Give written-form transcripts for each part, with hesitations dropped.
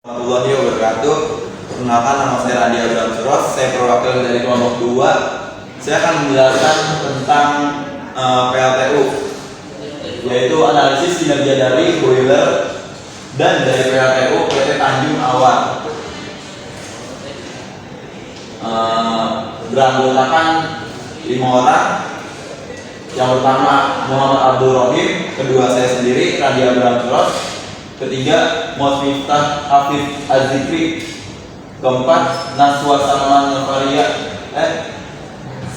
Warahmatullahi wabarakatuh. Perkenalkan, nama saya Randi Abraham Suros. Saya perwakilan dari kelompok 2. Saya akan menjelaskan tentang PLTU, yaitu analisis kinerja dari boiler dan dari PLTU PT Tanjung Awar. Beranggotakan 5 orang. Yang pertama Muhammad Abdul Rohim, kedua saya sendiri Randi Abraham Suros, ketiga Miftah Hafif Azikri, keempat Naswa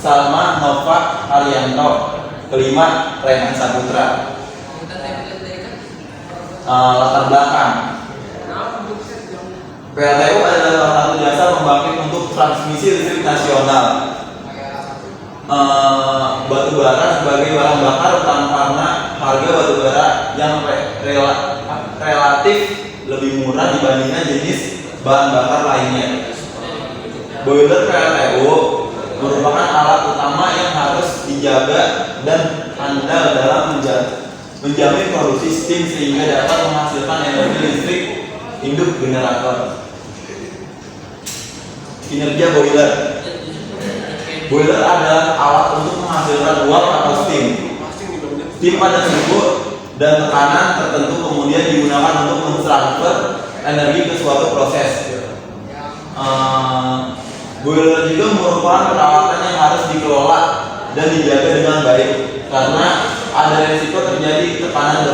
Salma Nova Haryanto, kelima Rehan Saputra. Latar belakang PLTU adalah salah satu jasa pembangkit untuk transmisi listrik nasional. Batubara sebagai bahan bakar utama karena harga batubara yang relatif lebih murah dibandingkan jenis bahan bakar lainnya. Boiler PLTU merupakan alat utama yang harus dijaga dan andal dalam menjamin produksi steam sehingga dapat menghasilkan energi listrik induk generator. Kinerja boiler. Boiler adalah alat untuk menghasilkan uap atau steam. Steam pada suhu dan tekanan tertentu kemudian digunakan untuk mentransfer energi ke suatu proses. Boiler juga merupakan peralatan yang harus dikelola dan dijaga dengan baik karena ada risiko terjadi tekanan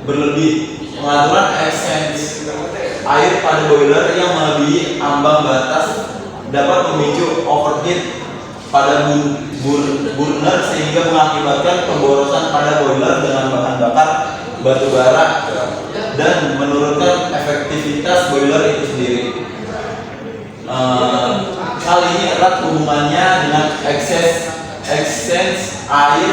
berlebih. Pengaturan exchange air pada boiler yang melebihi ambang batas dapat memicu overheat pada burner sehingga mengakibatkan pemborosan pada boiler dengan bahan bakar batubara dan menurunkan efektivitas boiler itu sendiri. Hal ini erat hubungannya dengan exchange air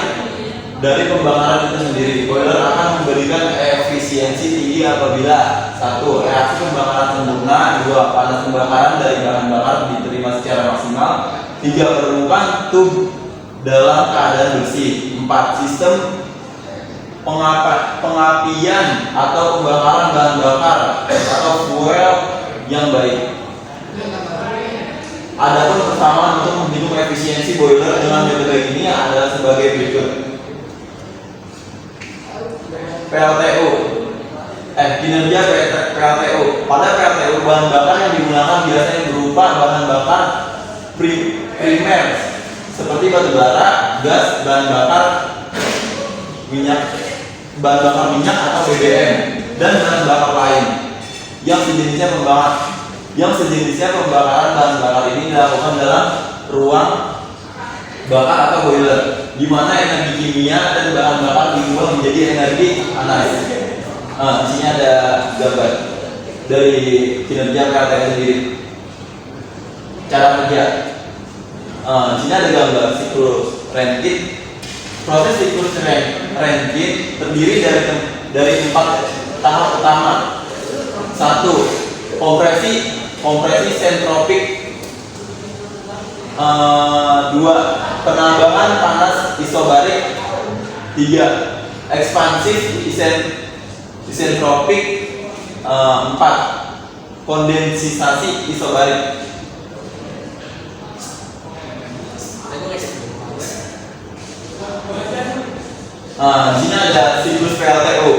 dari pembakaran itu sendiri. Boiler akan memberikan efisiensi tinggi apabila 1. Reaksi pembakaran sempurna, 2. Panas pembakaran dari bahan bakar diterima secara maksimal, 3. Permukaan tub dalam keadaan bersih, 4. Sistem pengapian atau pembakaran bahan bakar atau fuel yang baik. Adapun persamaan untuk menghitung efisiensi boiler dengan metode ini adalah sebagai berikut. PLTU, kinerja PLTU. Pada PLTU, bahan bakar yang digunakan biasanya berupa bahan bakar primer seperti batubara, gas, bahan bakar minyak atau BBM, dan bahan bakar lain yang sejenisnya pembakaran bahan bakar ini dilakukan dalam ruang bakar atau boiler, di mana energi kimia dan bahan bakar diubah menjadi energi panas. Di sini ada gambar dari kinerja PLTU sendiri. Cara kerja. Di sini ada gambar siklus Rankine. Proses siklus Rankine terdiri dari 4 tahap utama. 1. Kompresi sentropik. 2. Penambahan panas isobarik. 3. Ekspansif isentropik. 4. Kondensasi isobarik. Di sini ada siklus PLTU.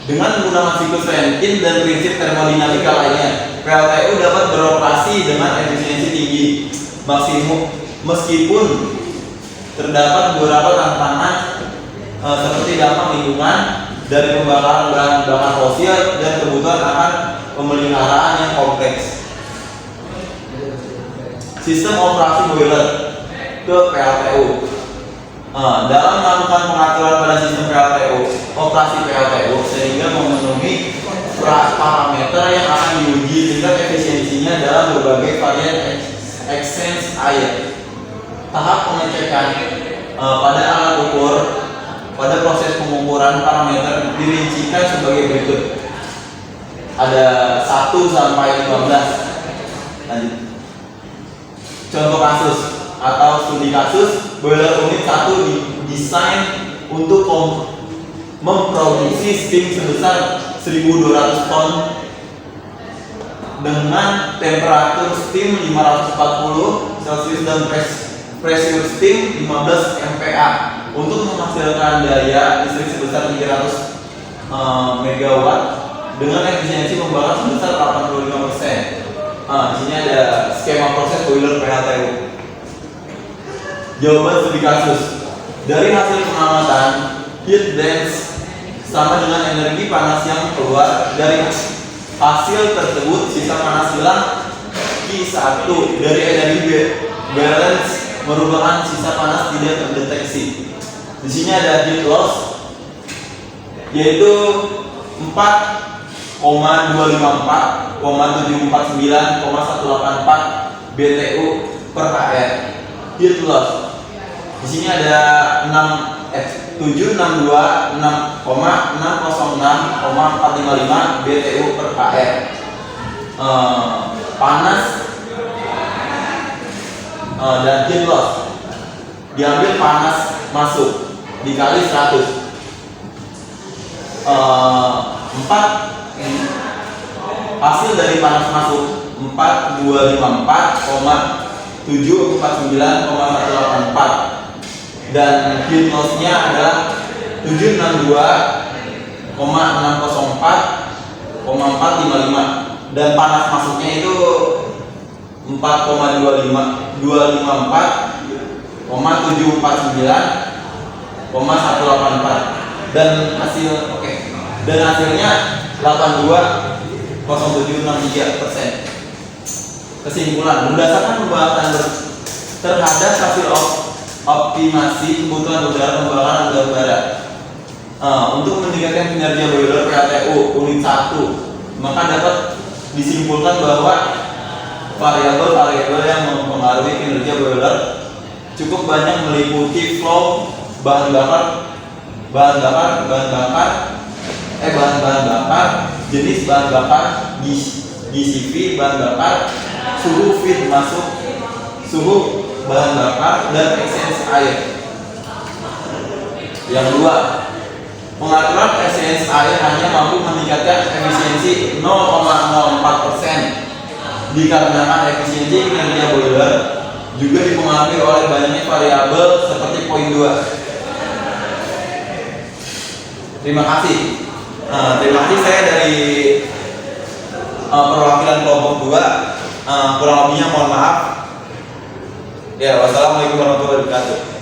Dengan menggunakan siklus Rankine dan prinsip termodinamika lainnya, PLTU dapat beroperasi dengan efisiensi tinggi maksimum meskipun terdapat beberapa tantangan seperti dampak lingkungan dari pembakaran bahan bakar fosil dan kebutuhan akan pemeliharaan yang kompleks. Sistem operasi boiler ke PLTU. Dalam melakukan pengaturan pada sistem operasi PLTU sehingga memenuhi parameter yang akan diuji tingkat efisiensinya dalam berbagai varian exchange air. Tahap pengecekan pada alat ukur pada proses pengukuran parameter dirincikan sebagai berikut. Ada 1 sampai 15. Lanjut. Contoh kasus atau studi kasus, boiler unit 1 didesain untuk memproduksi steam sebesar 1.200 ton dengan temperatur steam 540 Celcius dan pressure steam 15 MPa untuk menghasilkan daya listrik sebesar 300 megawatt dengan efisiensi membakar sebesar 85%. Di sini ada skema proses boiler PHTU. Jawaban studi kasus. Dari hasil pengamatan, heat dance sama dengan energi panas yang keluar dari hasil tersebut. Sisa panas hilang Q1 dari energi balance merupakan sisa panas tidak terdeteksi. Di sini ada heat loss yaitu 4,254,749,184 BTU per HR. Heat loss. Di sini ada 762,606,455 BTU per HR. Panas dan heat loss diambil panas masuk dikali 100. 4 hasil dari panas masuk 4254,749,184 dan heat loss-nya adalah 762,604,455 dan panas masuknya itu 4,254,749,184 dan hasilnya 82,0763%. Kesimpulan, berdasarkan pembahasan terhadap hasil optimasi kebutuhan udara pembakaran udara bara untuk meningkatkan kinerja boiler PHTU unit 1, maka dapat disimpulkan bahwa variabel-variabel yang mempengaruhi kinerja boiler cukup banyak, meliputi flow bahan bakar, jenis bahan bakar, GCV bahan bakar, suhu feed masuk, suhu bahan bakar, dan exchange air. Yang kedua, pengaturan exchange air hanya mampu meningkatkan efisiensi 0,04% dikarenakan efisiensi kinerja boiler juga dipengaruhi oleh banyaknya variabel seperti poin 2. Terima kasih. Terima kasih, saya dari perwakilan kelompok 2. Kurang lebihnya mohon maaf. Ya, wassalamualaikum warahmatullahi wabarakatuh.